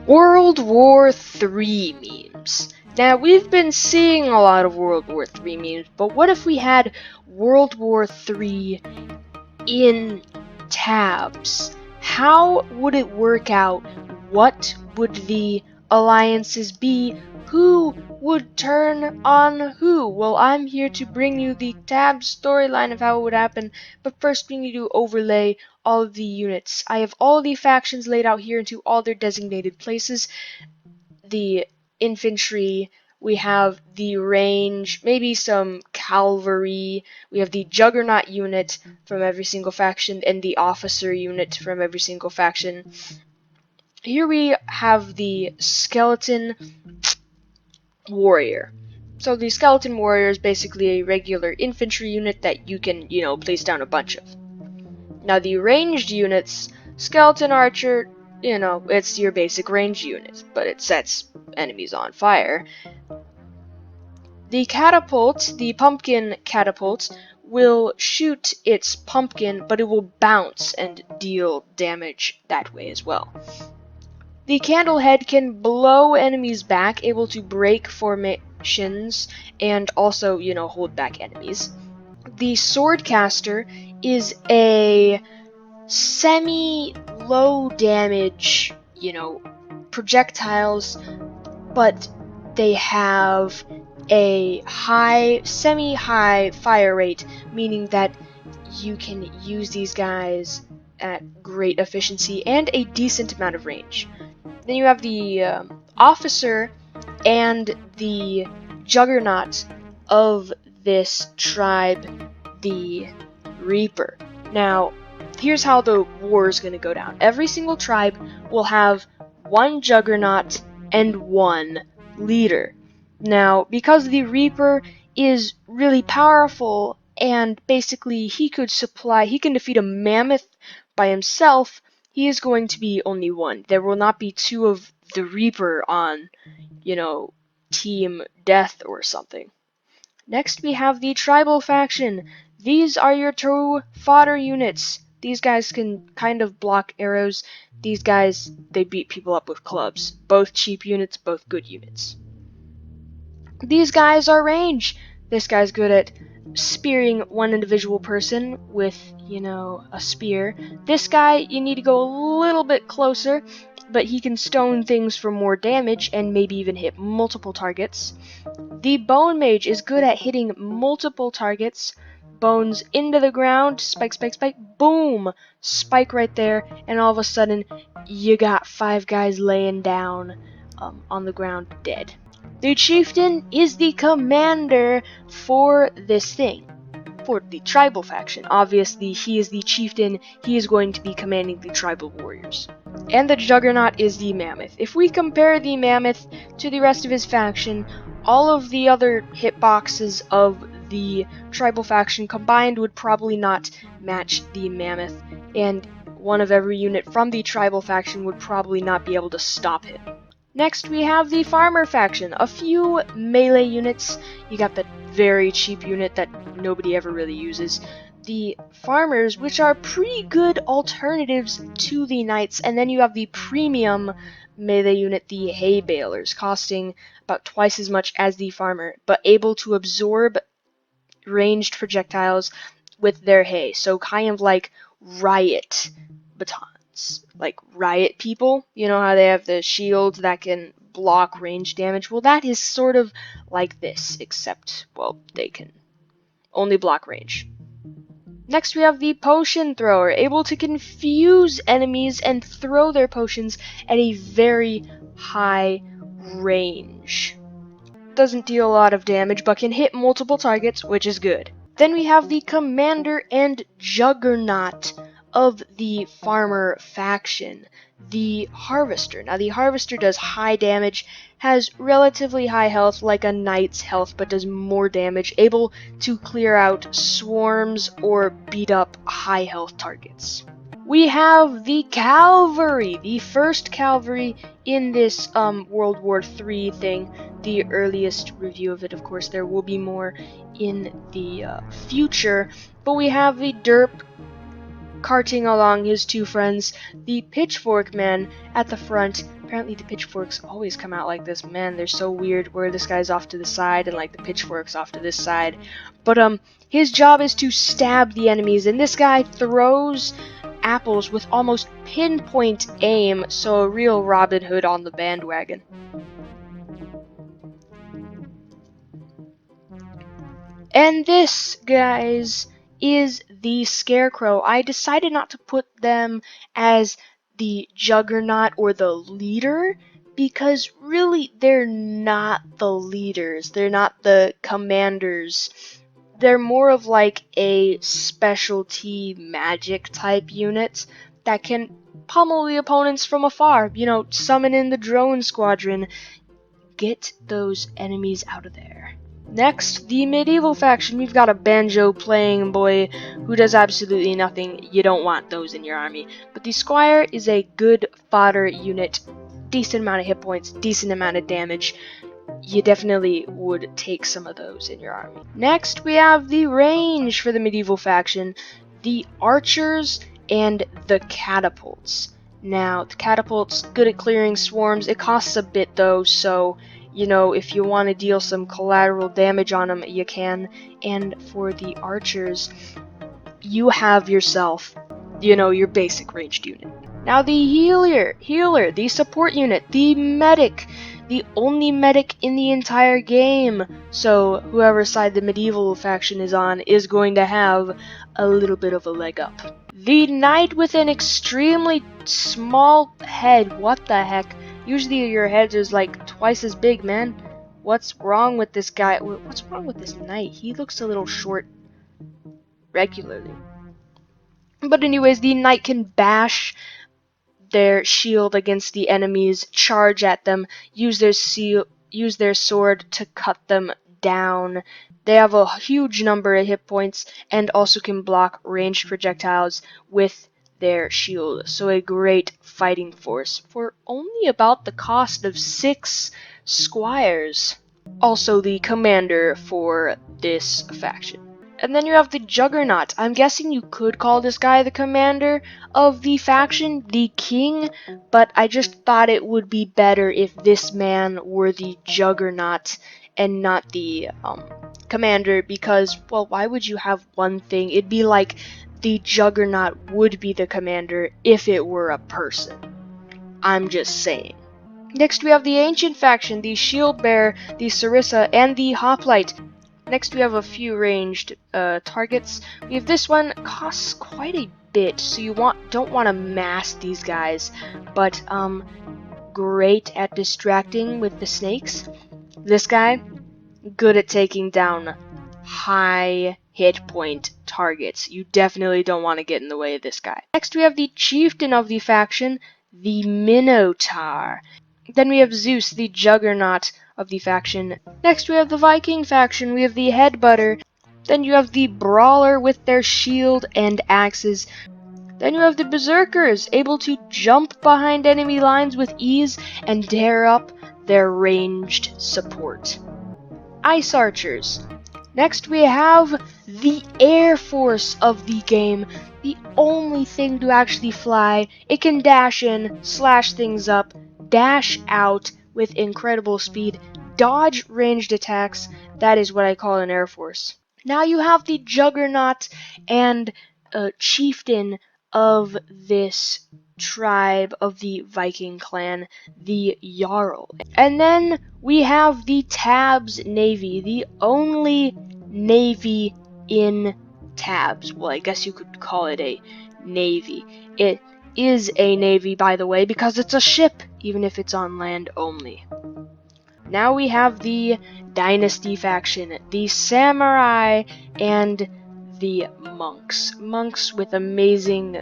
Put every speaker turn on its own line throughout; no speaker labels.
World War III memes. Now, we've been seeing a lot of World War III memes, but what if we had World War III in tabs? How would it work out? What would the alliances be? Who would turn on who? Well, I'm here to bring you the tab storyline of how it would happen, but first we need to overlay all of the units. I have all the factions laid out here into all their designated places. The infantry, we have the range, maybe some cavalry, we have the juggernaut unit from every single faction, and the officer unit from every single faction. Here we have the skeleton warrior. So the skeleton warrior is basically a regular infantry unit that you can, place down a bunch of. Now the ranged units, skeleton archer, it's your basic range unit, but it sets enemies on fire. The catapult, the pumpkin catapult, will shoot its pumpkin, but it will bounce and deal damage that way as well. The candlehead can blow enemies back, able to break formations, and also, hold back enemies. The swordcaster is a semi-low damage, projectiles, but they have a semi-high fire rate, meaning that you can use these guys at great efficiency and a decent amount of range. Then you have the officer and the juggernaut of this tribe, the Reaper. Now, here's how the war is going to go down. Every single tribe will have one juggernaut and one leader. Now, because the Reaper is really powerful and basically he can defeat a mammoth by himself, he is going to be only one. There will not be two of the Reaper on, team death or something. Next we have the tribal faction. These are your true fodder units. These guys can kind of block arrows. These guys, they beat people up with clubs. Both cheap units, both good units. These guys are range. This guy's good at spearing one individual person with, a spear. This guy, you need to go a little bit closer, but he can stone things for more damage and maybe even hit multiple targets. The bone mage is good at hitting multiple targets. Bones into the ground, spike, spike, spike, boom! Spike right there, and all of a sudden, you got 5 guys laying down on the ground dead. The chieftain is the commander for this thing, for the tribal faction. Obviously, he is the chieftain, he is going to be commanding the tribal warriors. And the juggernaut is the mammoth. If we compare the mammoth to the rest of his faction, all of the other hitboxes of the tribal faction combined would probably not match the mammoth, and one of every unit from the tribal faction would probably not be able to stop him. Next, we have the farmer faction. A few melee units. You got the very cheap unit that nobody ever really uses. The farmers, which are pretty good alternatives to the knights. And then you have the premium melee unit, the hay balers, costing about twice as much as the farmer, but able to absorb ranged projectiles with their hay. So kind of like riot batons. Like riot people, you know how they have the shields that can block range damage? Well, that is sort of like this, except, well, they can only block range. Next we have the potion thrower, able to confuse enemies and throw their potions at a very high range. Doesn't deal a lot of damage, but can hit multiple targets, which is good. Then we have the commander and juggernaut of the farmer faction, the harvester. Now the harvester does high damage, has relatively high health like a knight's health, but does more damage, able to clear out swarms or beat up high health targets. We have the cavalry, the first cavalry in this World War III thing, the earliest review of it. Of course, there will be more in the future, but we have the derp carting along his two friends, the Pitchfork Man at the front. Apparently the pitchforks always come out like this. Man, they're so weird where this guy's off to the side and like the pitchfork's off to this side. But his job is to stab the enemies, and this guy throws apples with almost pinpoint aim, so a real Robin Hood on the bandwagon. And this, guys, is the Scarecrow. I decided not to put them as the Juggernaut or the leader, because really they're not the leaders. They're not the commanders. They're more of like a specialty magic type unit that can pummel the opponents from afar. You know, summon in the drone squadron. Get those enemies out of there. Next, the medieval faction. We've got a banjo-playing boy who does absolutely nothing. You don't want those in your army. But the Squire is a good fodder unit. Decent amount of hit points, decent amount of damage. You definitely would take some of those in your army. Next, we have the range for the medieval faction. The archers and the catapults. Now, the catapult's good at clearing swarms. It costs a bit though, so you know, if you want to deal some collateral damage on them, you can. And for the archers, you have yourself, you know, your basic ranged unit. Now the healer, the support unit, the medic, the only medic in the entire game. So whoever side the medieval faction is on is going to have a little bit of a leg up. The knight with an extremely small head. What the heck? Usually your head is like twice as big, man. What's wrong with this guy? What's wrong with this knight? He looks a little short regularly. But anyways, the knight can bash their shield against the enemies, charge at them, use their sword to cut them down. They have a huge number of hit points and also can block ranged projectiles with their shield, so a great fighting force for only about the cost of 6 squires. Also the commander for this faction. And then you have the Juggernaut. I'm guessing you could call this guy the commander of the faction, the king, but I just thought it would be better if this man were the Juggernaut and not the commander, because, well, why would you have one thing? It'd be like the Juggernaut would be the commander if it were a person. I'm just saying. Next we have the Ancient faction, the Shield Bearer, the Sarissa, and the Hoplite. Next we have a few ranged targets. We have this one, costs quite a bit, so you don't want to mass these guys, but great at distracting with the snakes. This guy, good at taking down high hit point targets. You definitely don't want to get in the way of this guy. Next we have the chieftain of the faction, the Minotaur. Then we have Zeus, the juggernaut of the faction. Next we have the Viking faction. We have the headbutter. Then you have the brawler with their shield and axes. Then you have the berserkers, able to jump behind enemy lines with ease and dare up their ranged support. Ice archers. Next we have the Air Force of the game, the only thing to actually fly. It can dash in, slash things up, dash out with incredible speed, dodge ranged attacks. That is what I call an Air Force. Now you have the Juggernaut and chieftain of this tribe of the Viking clan, the Jarl. And then we have the Tabs Navy, the only navy in Tabs. Well, I guess you could call it a navy. It is a navy, by the way, because it's a ship, even if it's on land only. Now we have the Dynasty faction, the samurai and the monks. Monks with amazing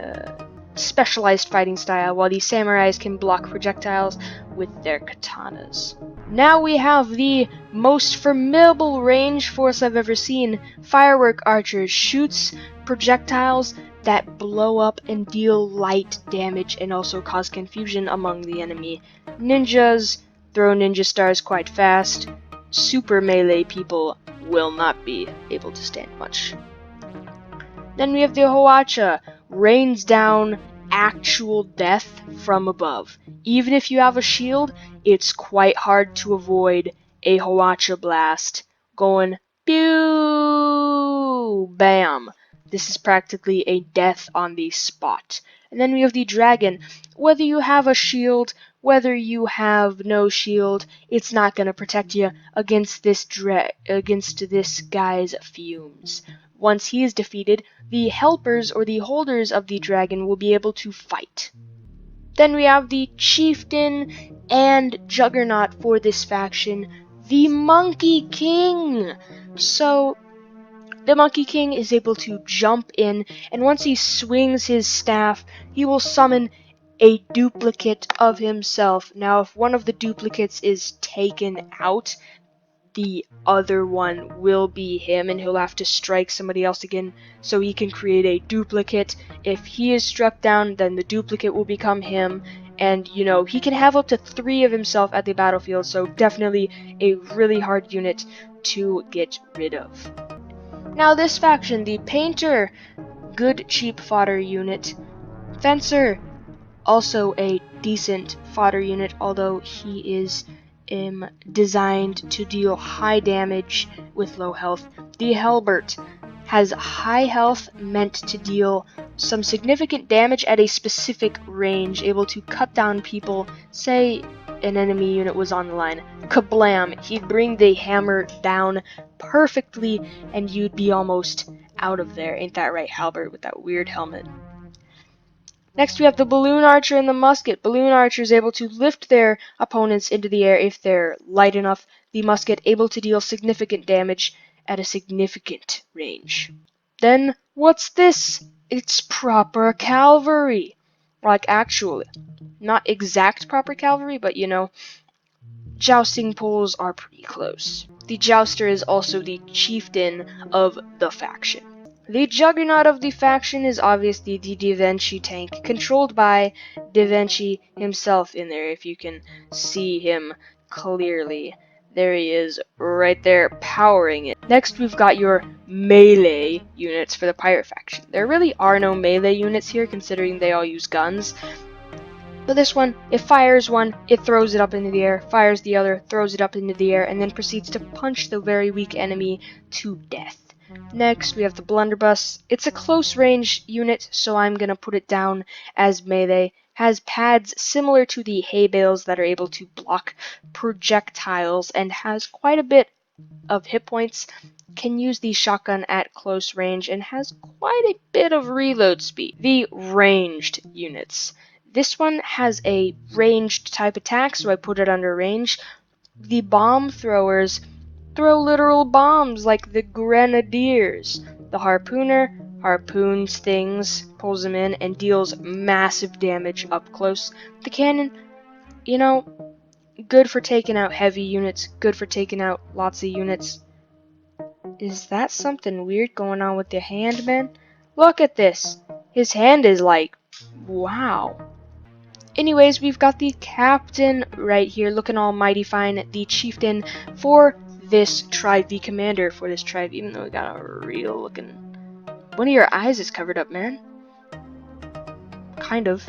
specialized fighting style, while the samurais can block projectiles with their katanas. Now we have the most formidable range force I've ever seen. Firework archers shoots projectiles that blow up and deal light damage and also cause confusion among the enemy. Ninjas throw ninja stars quite fast. Super melee people will not be able to stand much. Then we have the Hoacha, rains down actual death from above. Even if you have a shield, it's quite hard to avoid a Hwacha blast going pew bam. This is practically a death on the spot. And then we have the dragon. Whether you have a shield, whether you have no shield, it's not going to protect you against this guy's fumes. Once he is defeated, the helpers or the holders of the dragon will be able to fight. Then we have the chieftain and juggernaut for this faction, the Monkey King. So the Monkey King is able to jump in, and once he swings his staff, he will summon a duplicate of himself. Now, if one of the duplicates is taken out, the other one will be him, and he'll have to strike somebody else again so he can create a duplicate. If he is struck down, then the duplicate will become him, and he can have up to 3 of himself at the battlefield, so definitely a really hard unit to get rid of. Now this faction, the Painter, good cheap fodder unit. Fencer, also a decent fodder unit, although he is designed to deal high damage with low health. The Halbert has high health, meant to deal some significant damage at a specific range, able to cut down people. Say an enemy unit was on the line, kablam, he'd bring the hammer down perfectly and you'd be almost out of there. Ain't that right, Halbert, with that weird helmet? Next, we have the Balloon Archer and the Musket. Balloon Archer is able to lift their opponents into the air if they're light enough. The Musket able to deal significant damage at a significant range. Then, what's this? It's proper cavalry. Like, actually. Not exact proper cavalry, but jousting poles are pretty close. The Jouster is also the chieftain of the faction. The juggernaut of the faction is obviously the Da Vinci tank, controlled by Da Vinci himself in there, if you can see him clearly. There he is, right there, powering it. Next, we've got your melee units for the pirate faction. There really are no melee units here, considering they all use guns. But this one, it fires one, it throws it up into the air, fires the other, throws it up into the air, and then proceeds to punch the very weak enemy to death. Next, we have the blunderbuss. It's a close range unit, so I'm gonna put it down as melee. Has pads similar to the hay bales that are able to block projectiles, and has quite a bit of hit points. Can use the shotgun at close range, and has quite a bit of reload speed. The ranged units. This one has a ranged type attack, so I put it under range. The bomb throwers throw literal bombs like the grenadiers. The harpooner harpoons things, pulls them in, and deals massive damage up close. The cannon, good for taking out heavy units, good for taking out lots of units. Is that something weird going on with your hand, man? Look at this. His hand is like, wow. Anyways, we've got the captain right here, looking all mighty fine, the chieftain for this tribe, the commander for this tribe, even though we got a real looking... One of your eyes is covered up, man. Kind of.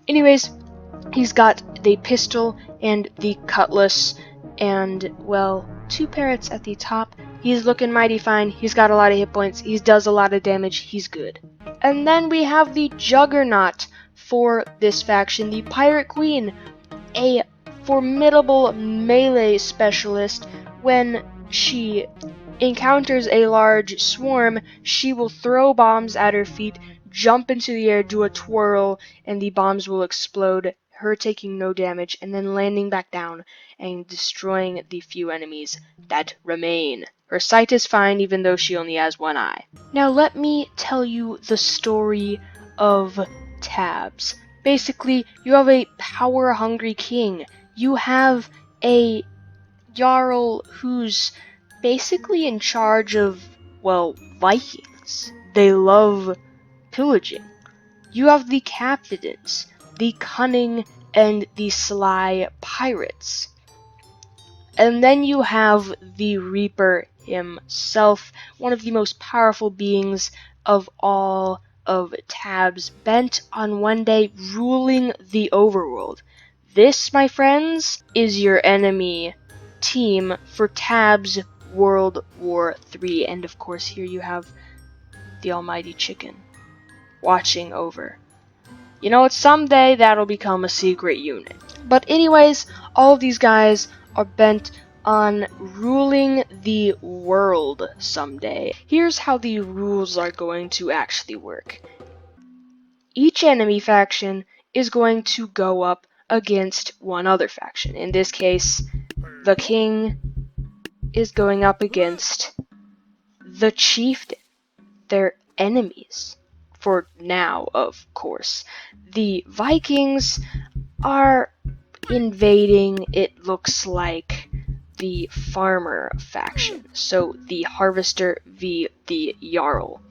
Anyways, he's got the pistol and the cutlass, and, well, 2 parrots at the top. He's looking mighty fine, he's got a lot of hit points, he does a lot of damage, he's good. And then we have the juggernaut for this faction, the Pirate Queen, a formidable melee specialist. When she encounters a large swarm, she will throw bombs at her feet, jump into the air, do a twirl, and the bombs will explode, her taking no damage, and then landing back down and destroying the few enemies that remain. Her sight is fine, even though she only has 1 eye. Now let me tell you the story of Tabs. Basically, you have a power-hungry king. You have a Jarl who's basically in charge of, well, Vikings. They love pillaging. You have the captains, the cunning and the sly pirates. And then you have the Reaper himself, one of the most powerful beings of all of Tabs, bent on one day ruling the overworld. This, my friends, is your enemy team for Tabs World War III. And of course, here you have the almighty chicken watching over. You know what, someday that'll become a secret unit. But anyways, all of these guys are bent on ruling the world someday. Here's how the rules are going to actually work. Each enemy faction is going to go up against one other faction. In this case, the king is going up against the chieftain. They're enemies. For now, of course. The Vikings are invading, it looks like, the farmer faction. So the harvester v the Jarl.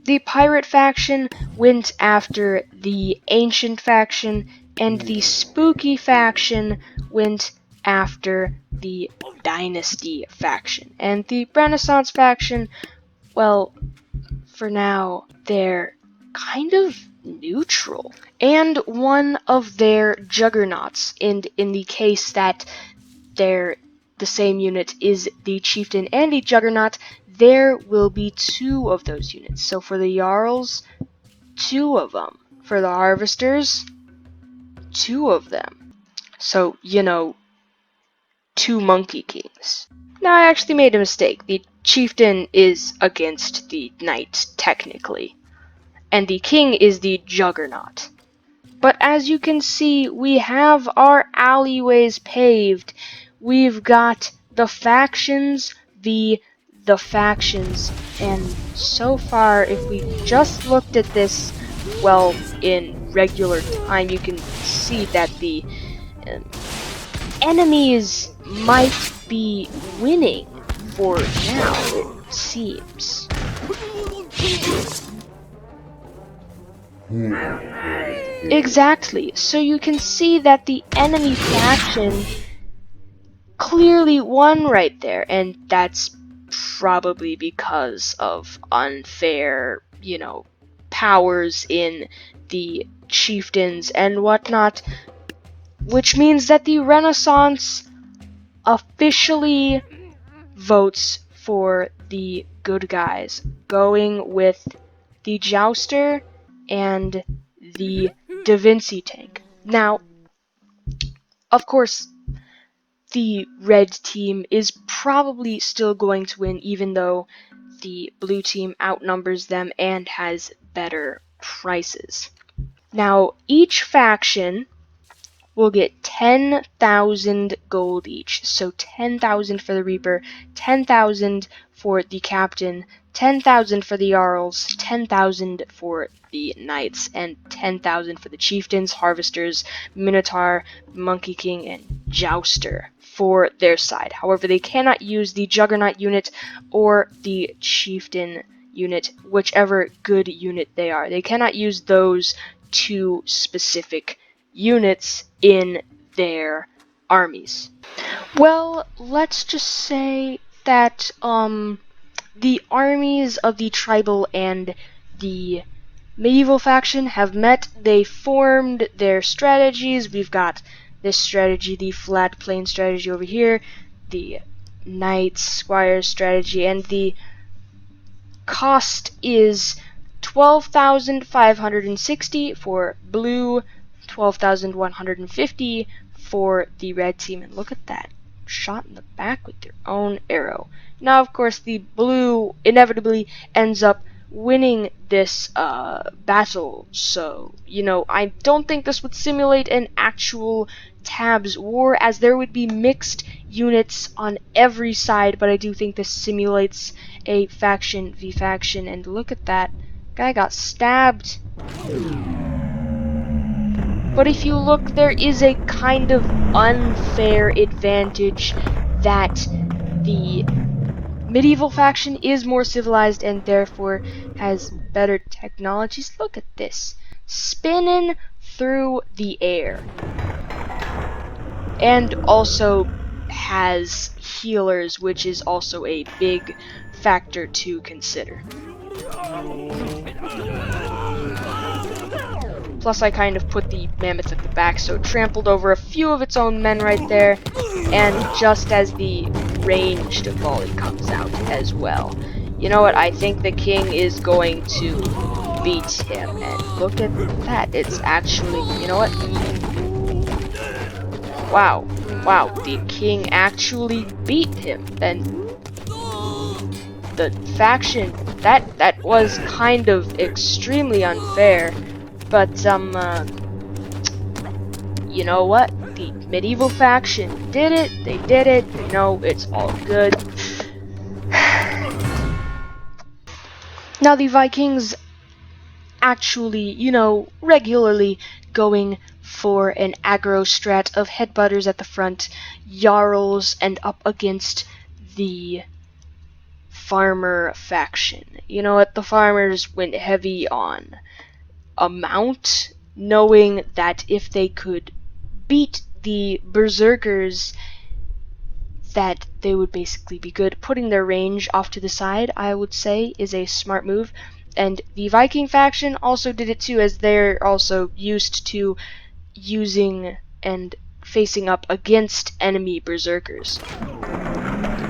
The pirate faction went after the ancient faction, and the spooky faction went after the dynasty faction. And the Renaissance faction, well, for now, they're kind of neutral. And one of their juggernauts, and in the case that they're the same unit is the chieftain and the juggernaut, there will be 2 of those units. So for the Jarls, 2 of them. For the harvesters, 2 of them. So, you know, 2 Monkey Kings. Now, I actually made a mistake. The chieftain is against the knight, technically. And the king is the juggernaut. But as you can see, we have our alleyways paved. We've got the factions v the factions, and so far, if we just looked at this, well, in regular time, you can see that the enemies might be winning for now, it seems. Exactly, so you can see that the enemy faction clearly won right there, and that's probably because of unfair, you know, powers in the chieftains and whatnot, which means that the Renaissance officially votes for the good guys, going with the Jouster and the Da Vinci tank. Now, of course, the red team is probably still going to win, even though the blue team outnumbers them and has better prices. Now, each faction will get 10,000 gold each. So 10,000 for the Reaper, 10,000 for the Captain, 10,000 for the Jarls, 10,000 for the Knights, and 10,000 for the Chieftains, Harvesters, Minotaur, Monkey King, and Jouster for their side. However, they cannot use the Juggernaut unit or the Chieftain unit, whichever good unit they are. They cannot use those 2 specific units in their armies. Well, let's just say that the armies of the tribal and the medieval faction have met. They formed their strategies. We've got this strategy, the flat plane strategy over here, the knights squires strategy, and the cost is 12,560 for blue, 12,150 for the red team. And look at that, shot in the back with their own arrow. Now, of course, the blue inevitably ends up winning this battle, so, you know, I don't think this would simulate an actual Tabs war, as there would be mixed units on every side, but I do think this simulates a faction v faction, and look at that, guy got stabbed. But if you look, there is a kind of unfair advantage that the medieval faction is more civilized and therefore has better technologies. Look at this, spinning through the air. And also has healers, which is also a big factor to consider. Plus, I kind of put the mammoth at the back, so it trampled over a few of its own men right there, and just as the ranged volley comes out as well. You know what? I think the king is going to beat him, and look at that. It's actually, you know what? Wow. Wow, the king actually beat him. Then the faction, that was kind of extremely unfair. But, you know what? The medieval faction did it. They did it. You know, it's all good. Now, the Vikings actually, you know, regularly going for an aggro strat of headbutters at the front, Jarls, and up against the farmer faction. You know what? The farmers went heavy on amount, knowing that if they could beat the berserkers, that they would basically be good. Putting their range off to the side, I would say, is a smart move. And the Viking faction also did it too, as they're also used to using and facing up against enemy berserkers.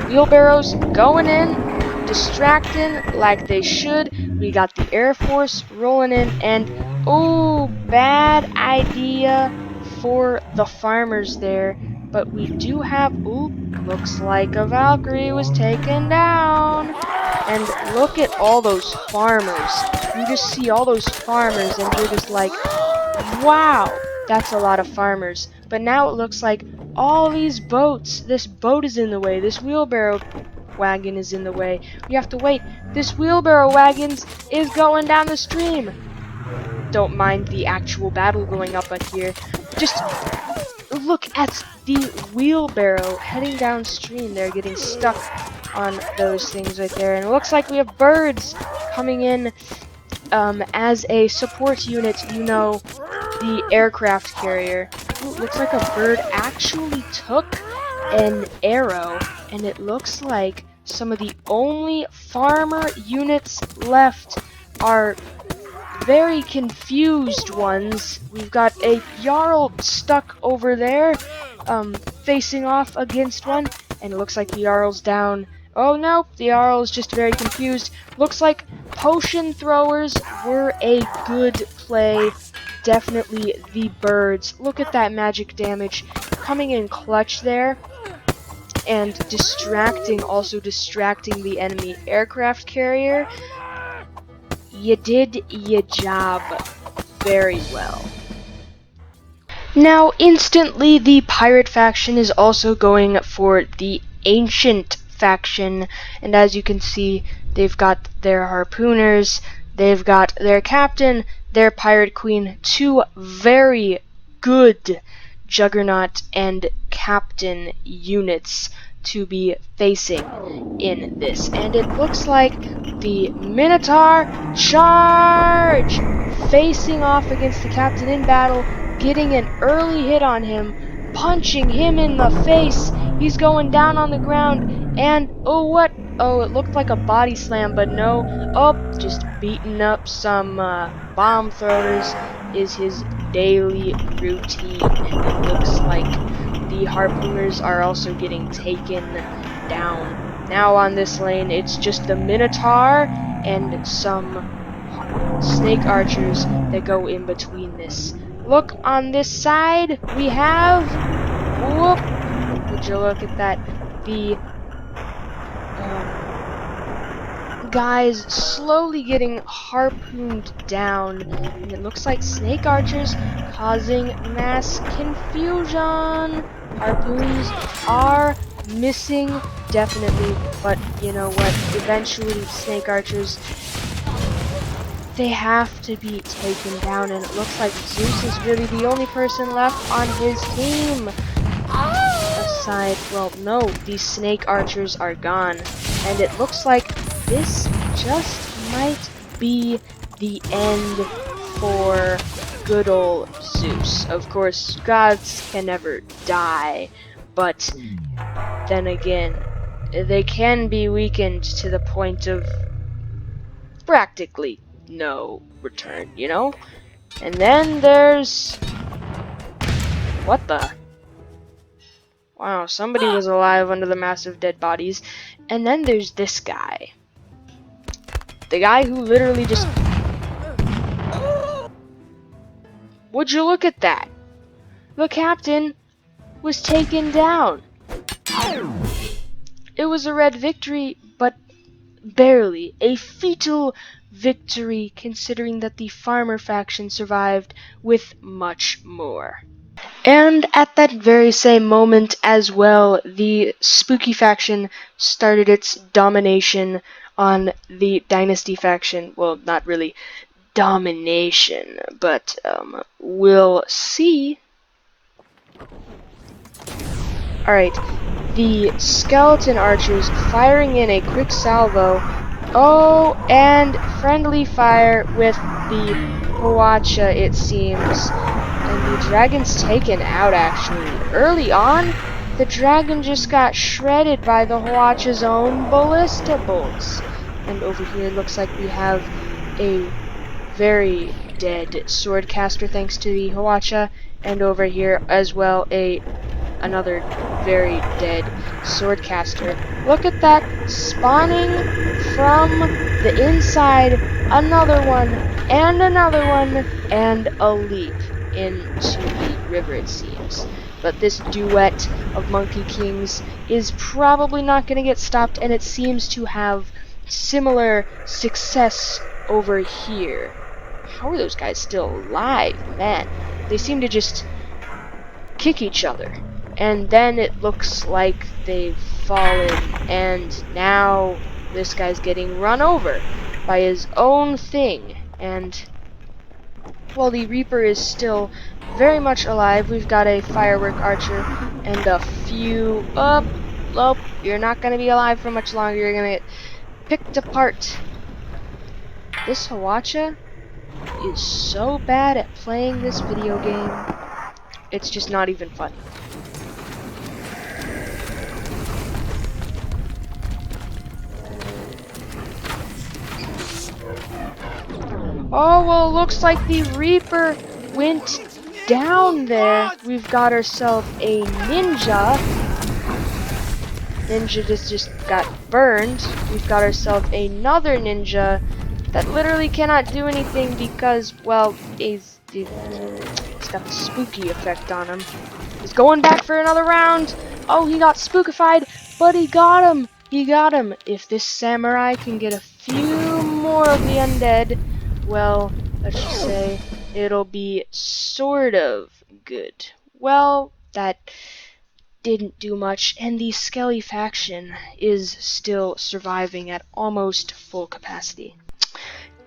Wheelbarrows going in, distracting like they should. We got the Air Force rolling in, and oh, bad idea for the farmers there. But we do have, ooh, looks like a Valkyrie was taken down. And look at all those farmers. You just see all those farmers, and you're just like, wow, that's a lot of farmers. But now it looks like all these boats, this boat is in the way, this wheelbarrow wagon is in the way. We have to wait. This wheelbarrow wagon is going down the stream. Don't mind the actual battle going up here. Just look at the wheelbarrow heading downstream. They're getting stuck on those things right there. And it looks like we have birds coming in as a support unit, you know, the aircraft carrier. Ooh, looks like a bird actually took an arrow, and it looks like some of the only farmer units left are very confused ones. We've got a Jarl stuck over there, facing off against one, and it looks like the Jarl's down. Oh no, the Jarl is just very confused. Looks like potion throwers were a good play. Definitely the birds. Look at that magic damage coming in clutch there. And also distracting the enemy aircraft carrier. You did your job very well. Now, instantly, the pirate faction is also going for the ancient faction, and as you can see, they've got their harpooners, they've got their captain, their pirate queen, two very good juggernaut and captain units to be facing in this. And it looks like the Minotaur charge! Facing off against the captain in battle, getting an early hit on him, punching him in the face. He's going down on the ground, and oh, what? Oh, it looked like a body slam, but no. Oh, just beating up some bomb throwers is his daily routine. And it looks like the harpooners are also getting taken down. Now on this lane, it's just the Minotaur and some snake archers that go in between this. Look on this side, we have, whoop, would you look at that, the guys slowly getting harpooned down, and it looks like snake archers causing mass confusion. Harpoons are missing, definitely, but you know what, eventually snake archers, they have to be taken down, and it looks like Zeus is really the only person left on his team. Aside, well, no, these snake archers are gone, and it looks like this just might be the end for good old Zeus. Of course, gods can never die, but then again, they can be weakened to the point of practically no return, you know? And then there's... What the? Wow, somebody was alive under the massive dead bodies. And then there's this guy. The guy who literally just... Would you look at that? The captain was taken down. It was a red victory, but barely. A fetal victory, considering that the farmer faction survived with much more. And at that very same moment as well, the spooky faction started its domination on the dynasty faction. Well, not really domination, but we'll see. Alright, the skeleton archers firing in a quick salvo. Oh, and friendly fire with the Huacha, it seems. And the dragon's taken out, actually. Early on, the dragon just got shredded by the Huacha's own ballista bolts. And over here, it looks like we have a very dead swordcaster thanks to the Huacha. And over here as well, another very dead swordcaster. Look at that, spawning from the inside, another one, and a leap into the river, it seems. But this duet of Monkey Kings is probably not going to get stopped, and it seems to have similar success over here. How are those guys still alive? Man, they seem to just kick each other. And then it looks like they've fallen, and now this guy's getting run over by his own thing. And while the Reaper is still very much alive, we've got a firework archer and a few... Nope, you're not going to be alive for much longer. You're going to get picked apart. This Huacha is so bad at playing this video game. It's just not even funny. Oh, well, looks like the Reaper went down there. We've got ourselves a ninja. Ninja just got burned. We've got ourselves another ninja that literally cannot do anything because, well, he's got the spooky effect on him. He's going back for another round. Oh, he got spookified, but he got him. He got him. If this samurai can get a few more of the undead, well, let's just say it'll be sort of good. Well, that didn't do much, and the Skelly faction is still surviving at almost full capacity.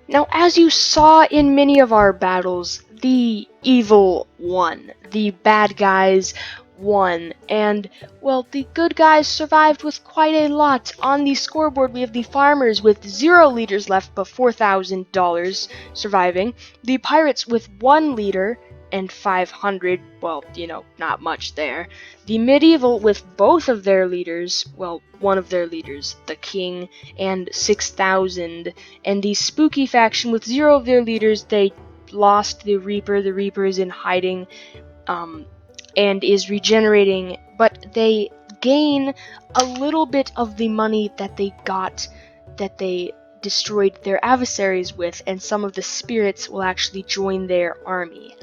Now, as you saw in many of our battles, the evil won. The bad guys won. And, well, the good guys survived with quite a lot. On the scoreboard, we have the farmers with 0 leaders left, but $4,000 surviving. The pirates with 1 leader and 500, well, you know, not much there. The medieval with both of their leaders, well, one of their leaders, the king, and 6,000. And the spooky faction with 0 of their leaders, they lost the Reaper. The Reaper is in hiding, and is regenerating, but they gain a little bit of the money that they got, that they destroyed their adversaries with, and some of the spirits will actually join their army,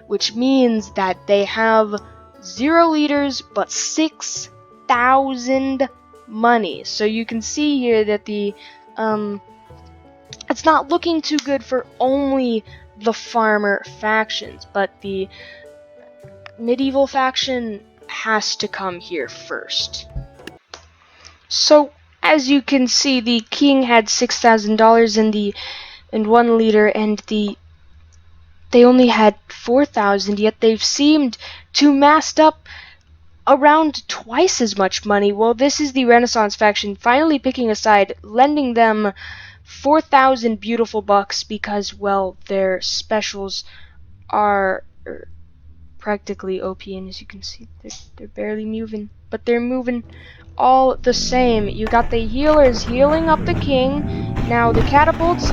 which means that they have 0 leaders but 6,000 money. So you can see here that the it's not looking too good for only the farmer factions, but the medieval faction has to come here first. So as you can see, the king had $6,000 and 1 leader, and they only had 4,000, yet they've seemed to massed up around twice as much money. Well, this is the Renaissance faction finally picking a side, lending them 4,000 beautiful bucks because, well, their specials are practically OP, and as you can see, they're barely moving, but they're moving all the same. You got the healers healing up the king, Now the catapults,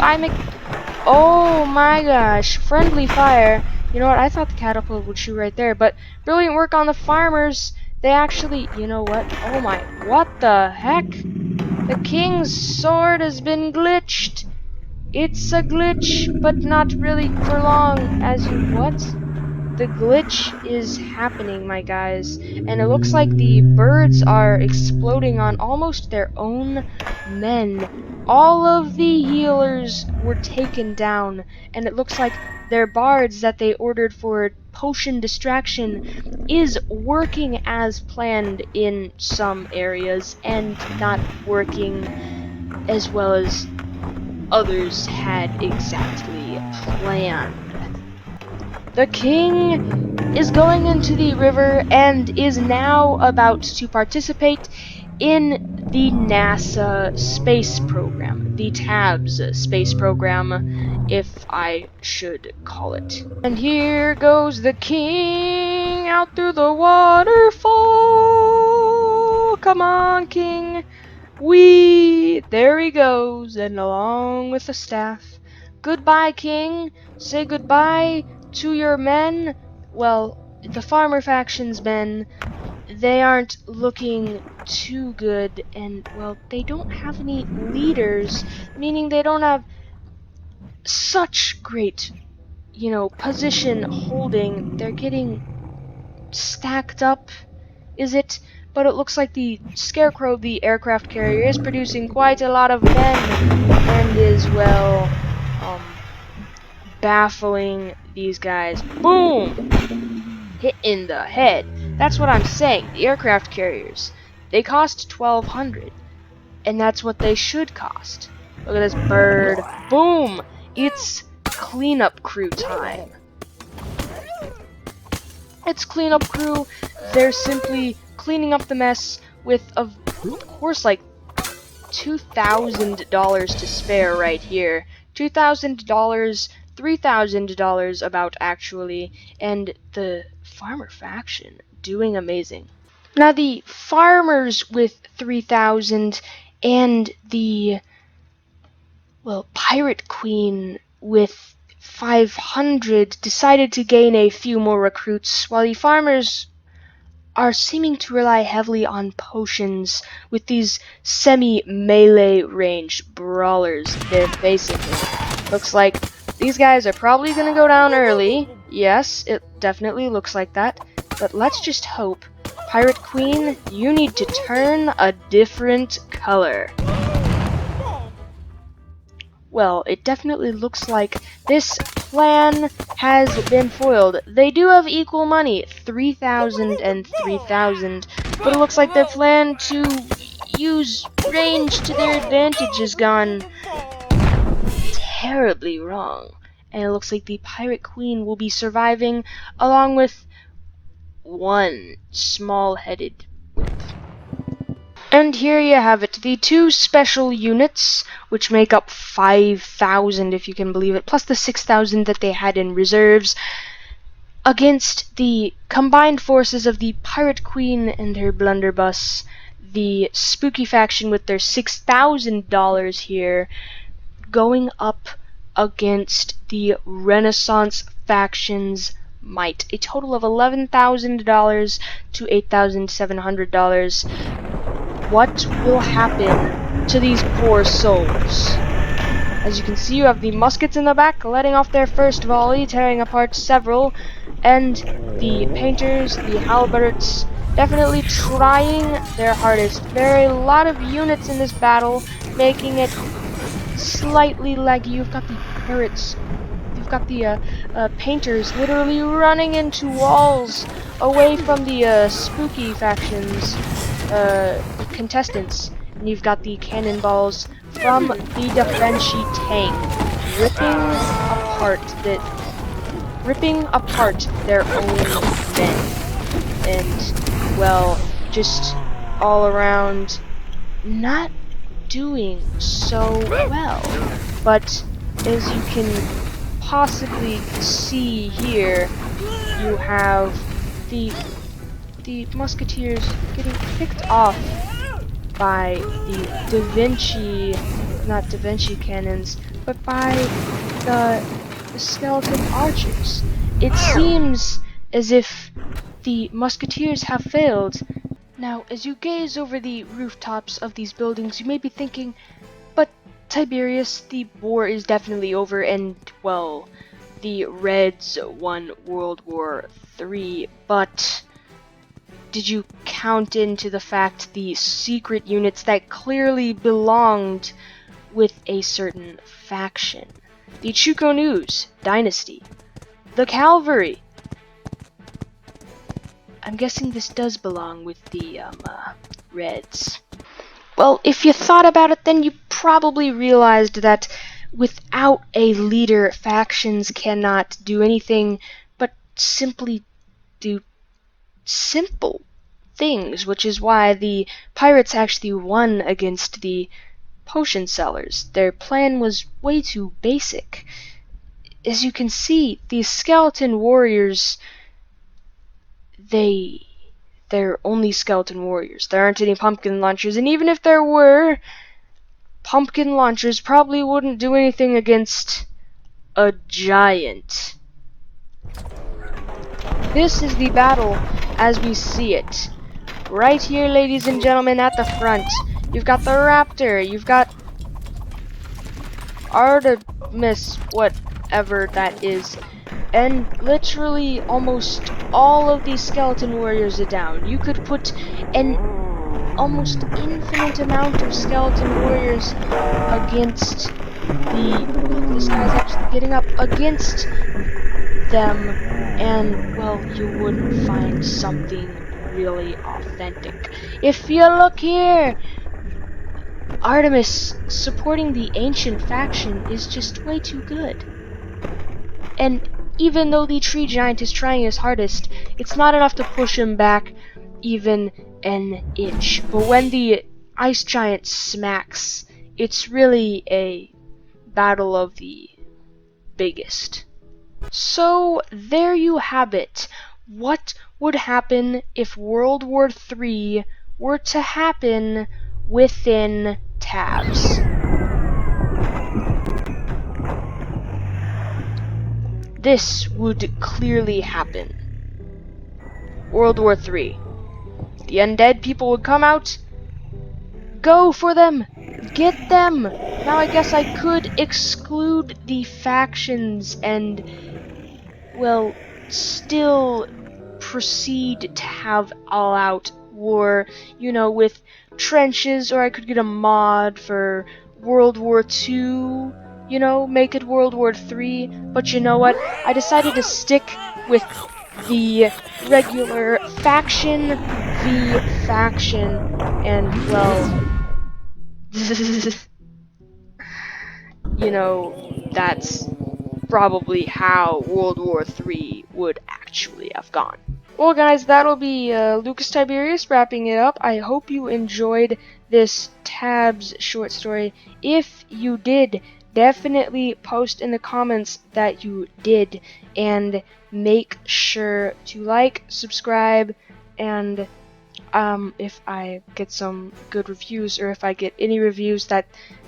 oh my gosh, friendly fire. You know what, I thought the catapult would shoot right there, but brilliant work on the farmers. They actually, you know what, oh my, what the heck? The king's sword has been glitched. It's a glitch, but not really for long, as you, what? The glitch is happening, my guys, and it looks like the birds are exploding on almost their own men. All of the healers were taken down, and it looks like their bards that they ordered for potion distraction is working as planned in some areas and not working as well as others had exactly planned. The king is going into the river and is now about to participate in the NASA space program, the TABS space program, if I should call it. And here goes the king out through the waterfall. Come on, king. There he goes, and along with the staff. Goodbye, king. Say goodbye to your men. Well, the farmer faction's men, they aren't looking too good, and, well, they don't have any leaders, meaning they don't have such great, position holding. They're getting stacked up, is it? But it looks like the Scarecrow, the aircraft carrier, is producing quite a lot of men and is, well, baffling these guys. Boom! Hit in the head. That's what I'm saying. The aircraft carriers, they cost 1,200, and that's what they should cost. Look at this bird. Boom! It's cleanup crew time. It's cleanup crew. They're simply cleaning up the mess with, of course, like $2,000 to spare right here. $2,000, $3,000 about actually, and the farmer faction doing amazing. Now the farmers with 3,000 and the, well, pirate queen with 500 decided to gain a few more recruits, while the farmers are seeming to rely heavily on potions with these semi-melee range brawlers they're facing here. Looks like these guys are probably gonna go down early. Yes, it definitely looks like that. But let's just hope. Pirate Queen, you need to turn a different color. Well, it definitely looks like this plan has been foiled. They do have equal money, 3,000 and 3,000, but it looks like their plan to use range to their advantage has gone terribly wrong. And it looks like the Pirate Queen will be surviving along with one small-headed whip. And here you have it, the two special units, which make up 5,000 if you can believe it, plus the 6,000 that they had in reserves, against the combined forces of the Pirate Queen and her blunderbuss, the spooky faction with their $6,000 here, going up against the Renaissance faction's might. A total of $11,000 to $8,700. What will happen to these poor souls? As you can see, you have the muskets in the back, letting off their first volley, tearing apart several, and the painters, the halberds, definitely trying their hardest. There are a lot of units in this battle, making it slightly laggy. You've got the parrots, you've got the painters literally running into walls away from the spooky factions contestants, and you've got the cannonballs from the Defenshi tank ripping apart their own men, and, well, just all around not doing so well. But as you can possibly see here, you have the musketeers getting picked off by the Da Vinci not Da Vinci cannons, but by the skeleton archers. It seems as if the musketeers have failed. Now, as you gaze over the rooftops of these buildings, you may be thinking, but Tiberius, the war is definitely over, and, well, the Reds won World War III, but did you count into the fact the secret units that clearly belonged with a certain faction? The Chukonus dynasty, the cavalry. I'm guessing this does belong with the Reds. Well, if you thought about it, then you probably realized that without a leader, factions cannot do anything but simply do simple things, which is why the pirates actually won against the potion sellers. Their plan was way too basic. As you can see, these skeleton warriors, they're only skeleton warriors. There aren't any pumpkin launchers, and even if there were, pumpkin launchers probably wouldn't do anything against a giant. This is the battle as we see it. Right here, ladies and gentlemen, at the front. You've got the Raptor, you've got Artemis, whatever that is, and literally almost all of these skeleton warriors are down. You could put an almost infinite amount of skeleton warriors against the... Look, this guy's actually getting up against them, and, well, you wouldn't find something really authentic. If you look here, Artemis supporting the ancient faction is just way too good. And even though the tree giant is trying his hardest, it's not enough to push him back even an inch. But when the ice giant smacks, it's really a battle of the biggest. So there you have it. What would happen if World War III were to happen within tabs? This would clearly happen. World War III. The undead people would come out. Go for them! Get them! Now I guess I could exclude the factions and, well, still proceed to have all-out war, you know, with trenches, or I could get a mod for World War II, you know, make it World War III, but you know what? I decided to stick with the regular faction v faction, and, well, you know, that's probably how World War III would actually have gone. Well, guys, that'll be Lucas Tiberius wrapping it up. I hope you enjoyed this Tabs short story. If you did, definitely post in the comments that you did, and make sure to like, subscribe, and if I get some good reviews, or if I get any reviews that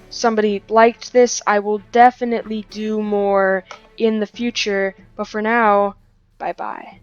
somebody liked this, I will definitely do more in the future. But for now, bye bye.